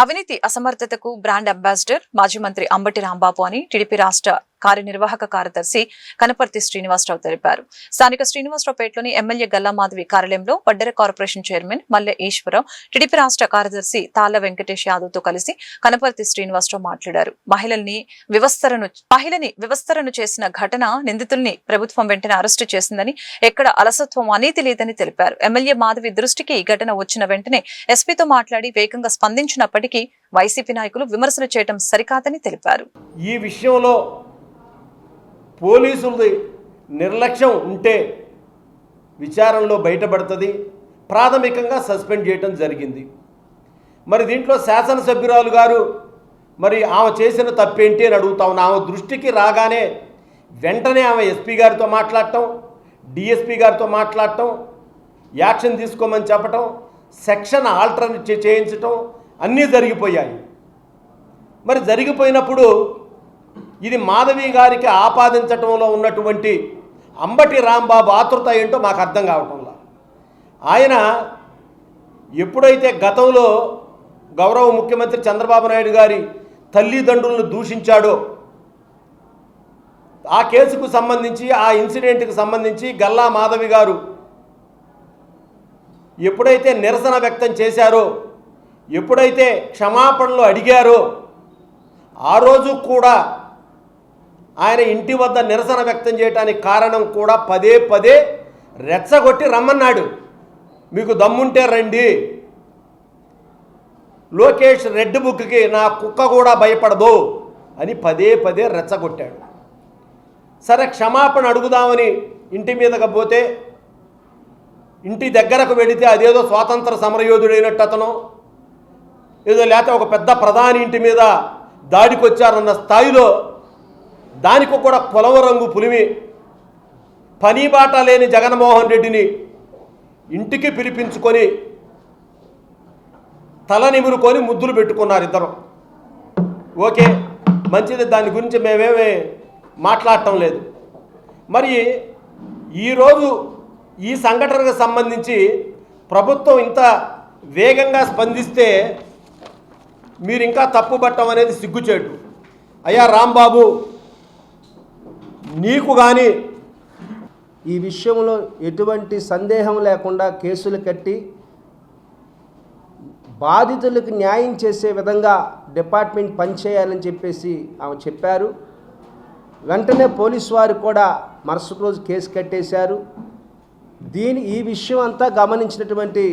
అవినీతి అసమర్థతకు brand ambassador మాజీ మంత్రి అంబటి రాంబాబు అని టీడీపీ రాష్ట్ర కార్యనిర్వాహక కార్యదర్శి కనపర్తి శ్రీనివాసరావు తెలిపారు. స్థానిక శ్రీనివాసరావుపేటలోని ఎమ్మెల్యే గల్లా మాధవి కార్యాలయంలో వడ్డెర కార్పొరేషన్ చైర్మన్ మల్లె ఈశ్వరరావు, టీడీపీ రాష్ట్ర కార్యదర్శి తాళ్ల వెంకటేష్ యాదవ్ తో కలిసి కనపర్తి శ్రీనివాసరావు మాట్లాడారు. మహిళని వివస్తరను చేసిన ఘటన నిందితుల్ని ప్రభుత్వం వెంటనే అరెస్టు చేసిందని, ఎక్కడ అలసత్వం అనీతి లేదని తెలిపారు. ఎమ్మెల్యే మాధవి దృష్టికి ఈ ఘటన వచ్చిన వెంటనే ఎస్పీతో మాట్లాడి వేగంగా స్పందించినప్పటికీ వైసీపీ నాయకులు విమర్శలు చేయడం సరికాదని తెలిపారు. ఈ విషయంలో పోలీసులది నిర్లక్ష్యం ఉంటే విచారణలో బయటపడుతుంది. ప్రాథమికంగా సస్పెండ్ చేయడం జరిగింది. మరి దీంట్లో శాసనసభ్యురాలు గారు మరి ఆమె చేసిన తప్పేంటి అని అడుగుతా ఉన్నా. ఆమె దృష్టికి రాగానే వెంటనే ఆమె ఎస్పీ గారితో మాట్లాడటం, డిఎస్పీ గారితో మాట్లాడటం, యాక్షన్ తీసుకోమని చెప్పటం, సెక్షన్ ఆల్టర్నేట్ చేయించటం అన్నీ జరిగిపోయాయి. మరి జరిగిపోయినప్పుడు ఇది మాధవి గారికి ఆపాదించటంలో ఉన్నటువంటి అంబటి రాంబాబు ఆతృత ఏంటో మాకు అర్థం కావటంలా. ఆయన ఎప్పుడైతే గతంలో గౌరవ ముఖ్యమంత్రి చంద్రబాబు నాయుడు గారి తల్లిదండ్రులను దూషించాడో, ఆ కేసుకు సంబంధించి, ఆ ఇన్సిడెంట్కి సంబంధించి గల్లా మాధవి గారు ఎప్పుడైతే నిరసన వ్యక్తం చేశారో, ఎప్పుడైతే క్షమాపణలు అడిగారో, ఆ రోజు కూడా ఆయన ఇంటి వద్ద నిరసన వ్యక్తం చేయడానికి కారణం కూడా పదే పదే రెచ్చగొట్టి రమ్మన్నాడు. మీకు దమ్ముంటే రండి, లోకేష్ రెడ్ బుక్కి నా కుక్క కూడా భయపడదు అని పదే పదే రెచ్చగొట్టాడు. సరే, క్షమాపణ అడుగుదామని ఇంటి మీదకి పోతే, ఇంటి దగ్గరకు వెళితే అదేదో స్వాతంత్ర సమరయోధుడైనట్టు అతను, ఏదో లేకపోతే ఒక పెద్ద ప్రధాని ఇంటి మీద దాడికి వచ్చారన్న స్థాయిలో దానికి కూడా పొలవ రంగు పులిమి పని బాట లేని జగన్మోహన్ రెడ్డిని ఇంటికి పిలిపించుకొని తల నిమురుకొని ముద్దులు పెట్టుకున్నారు ఇద్దరు. ఓకే, మంచిది, దాని గురించి మేమేమీ మాట్లాడటం లేదు. మరి ఈరోజు ఈ సంఘటనకు సంబంధించి ప్రభుత్వం ఇంత వేగంగా స్పందిస్తే మీరు ఇంకా తప్పుపట్టడం అనేది సిగ్గుచేటు. అయ్యా రాంబాబు, నీకు కానీ ఈ విషయంలో ఎటువంటి సందేహం లేకుండా కేసులు కట్టి బాధితులకు న్యాయం చేసే విధంగా డిపార్ట్మెంట్ పనిచేయాలని చెప్పేసి ఆమె చెప్పారు. వెంటనే పోలీసు వారు కూడా మరుసటి రోజు కేసు కట్టేశారు. ఈ విషయం అంతా గమనించినటువంటి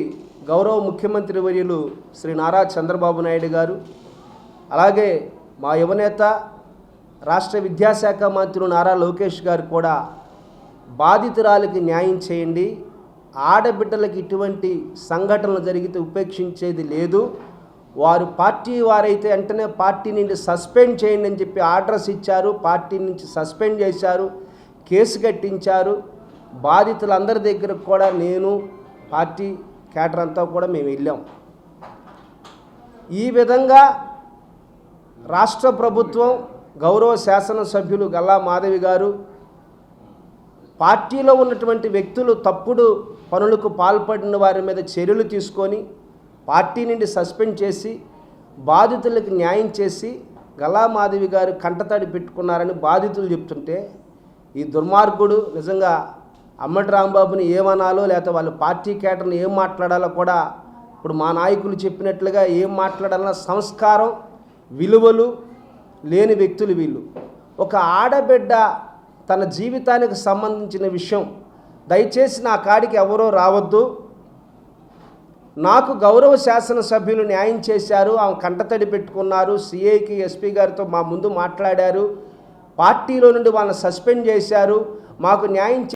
గౌరవ ముఖ్యమంత్రి వర్యులు శ్రీ నారా చంద్రబాబు నాయుడు గారు, అలాగే మా యువనేత రాష్ట్ర విద్యాశాఖ మంత్రులు నారా లోకేష్ గారు కూడా బాధితురాలికి న్యాయం చేయండి, ఆడబిడ్డలకు ఇటువంటి సంఘటనలు జరిగితే ఉపేక్షించేది లేదు, వారు పార్టీ వారైతే వెంటనే పార్టీ నుండి సస్పెండ్ చేయండి అని చెప్పి ఆర్డర్స్ ఇచ్చారు. పార్టీ నుంచి సస్పెండ్ చేశారు, కేసు కట్టించారు. బాధితులందరి దగ్గర కూడా నేను, పార్టీ క్యాడర్ అంతా కూడా మేము వెళ్ళాం. ఈ విధంగా రాష్ట్ర ప్రభుత్వం, గౌరవ శాసనసభ్యులు గల్లా మాధవి గారు పార్టీలో ఉన్నటువంటి వ్యక్తులు తప్పుడు పనులకు పాల్పడిన వారి మీద చర్యలు తీసుకొని పార్టీ నుండి సస్పెండ్ చేసి బాధితులకు న్యాయం చేసి గల్లా మాధవి గారు కంటతడి పెట్టుకున్నారని బాధితులు చెప్తుంటే, ఈ దుర్మార్గుడు నిజంగా అంబటి రాంబాబుని ఏమనాలో లేకపోతే వాళ్ళ పార్టీ కేటర్ని ఏం మాట్లాడాలో కూడా ఇప్పుడు మా నాయకులు చెప్పినట్లుగా ఏం మాట్లాడాలన్న సంస్కారం, విలువలు లేని వ్యక్తులు వీళ్ళు. ఒక ఆడబిడ్డ తన జీవితానికి సంబంధించిన విషయం, దయచేసి నా కాడికి ఎవరో రావద్దు, నాకు గౌరవ శాసనసభ్యులు న్యాయం చేశారు, ఆమె కంటతడి పెట్టుకున్నారు, సిఐకి ఎస్పీ గారితో మా ముందు మాట్లాడారు, పార్టీలో నుండి వాళ్ళని సస్పెండ్ చేశారు, మాకు న్యాయం